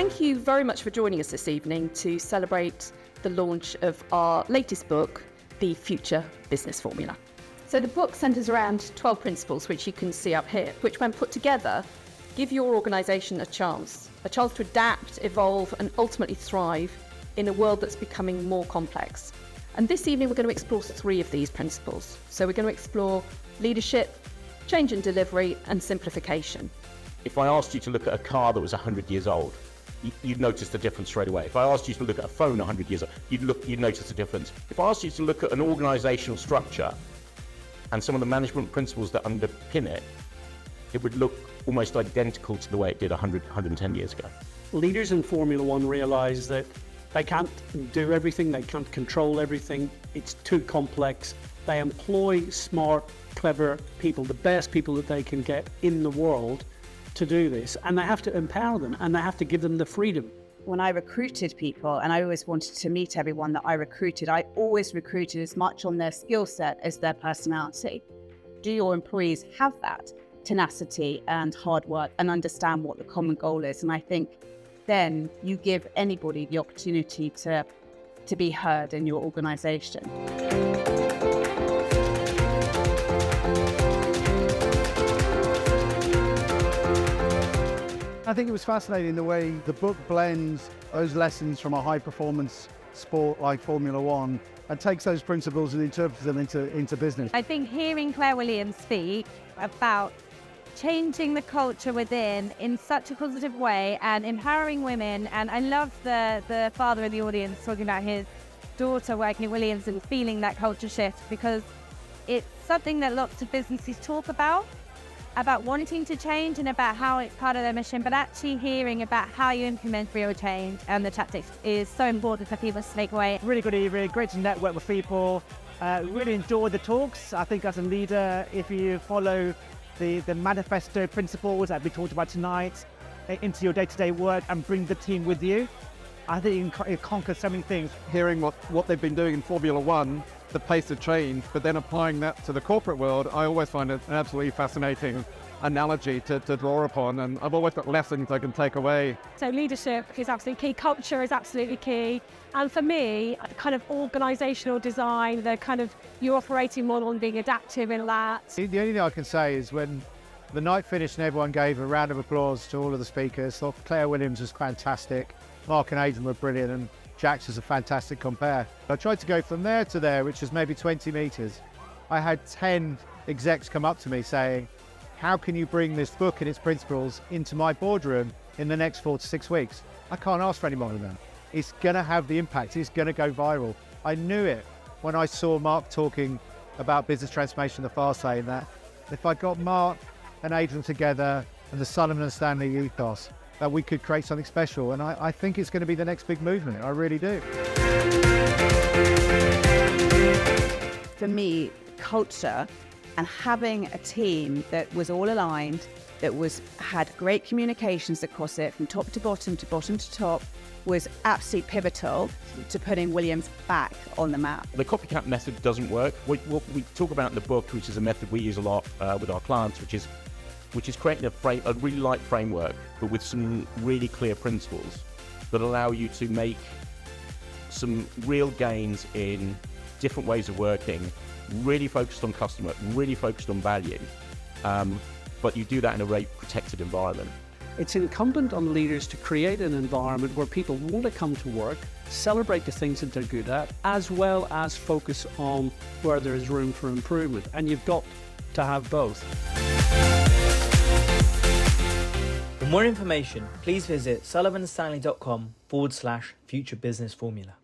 Thank you very much for joining us this evening to celebrate the launch of our latest book, The Future Business Formula. So the book centres around 12 principles, which you can see up here, which when put together, give your organisation a chance to adapt, evolve and ultimately thrive in a world that's becoming more complex. And this evening we're going to explore 3 of these principles. So we're going to explore leadership, change and delivery and simplification. If I asked you to look at a car that was 100 years old, you'd notice the difference straight away. If I asked you to look at a phone 100 years old, you'd notice the difference. If I asked you to look at an organisational structure and some of the management principles that underpin it, it would look almost identical to the way it did 110 years ago. Leaders in Formula One realise that they can't do everything, they can't control everything, it's too complex. They employ smart, clever people, the best people that they can get in the world to do this, and they have to empower them and they have to give them the freedom. When I recruited people, and I always wanted to meet everyone that I recruited, I always recruited as much on their skill set as their personality. Do your employees have that tenacity and hard work and understand what the common goal is? And I think then you give anybody the opportunity to be heard in your organisation. I think it was fascinating the way the book blends those lessons from a high-performance sport like Formula One and takes those principles and interprets them into business. I think hearing Claire Williams speak about changing the culture within in such a positive way and empowering women, and I love the father in the audience talking about his daughter working at Williams and feeling that culture shift, because it's something that lots of businesses talk about wanting to change and about how it's part of their mission, but actually hearing about how you implement real change and the tactics is so important for people to take away. Really good evening, great to network with people. Really enjoyed the talks. I think as a leader, if you follow the manifesto principles that we talked about tonight into your day-to-day work and bring the team with you, I think it conquers so many things. Hearing what they've been doing in Formula One, the pace of change, but then applying that to the corporate world, I always find it an absolutely fascinating analogy to draw upon, and I've always got lessons I can take away. So leadership is absolutely key, culture is absolutely key, and for me, kind of organisational design, the kind of your operating model and being adaptive in that. The only thing I can say is when the night finished and everyone gave a round of applause to all of the speakers, thought Claire Williams was fantastic, Mark and Adrian were brilliant, and Jack's was a fantastic compare. I tried to go from there to there, which is maybe 20 metres. I had 10 execs come up to me saying, how can you bring this book and its principles into my boardroom in the next 4 to 6 weeks? I can't ask for any more than that. It's going to have the impact. It's going to go viral. I knew it when I saw Mark talking about business transformation the fast lane, that if I got Mark and Adrian together and the Sullivan and Stanley ethos, that we could create something special. And I think it's going to be the next big movement. I really do. For me, culture and having a team that was all aligned, that had great communications across it from top to bottom to top, was absolutely pivotal to putting Williams back on the map. The copycat method doesn't work. What we talk about in the book, which is a method we use a lot with our clients, which is creating a really light framework, but with some really clear principles that allow you to make some real gains in different ways of working, really focused on customer, really focused on value, but you do that in a very protected environment. It's incumbent on leaders to create an environment where people want to come to work, celebrate the things that they're good at, as well as focus on where there is room for improvement. And you've got to have both. For more information, please visit sullivanstanley.com/future business formula.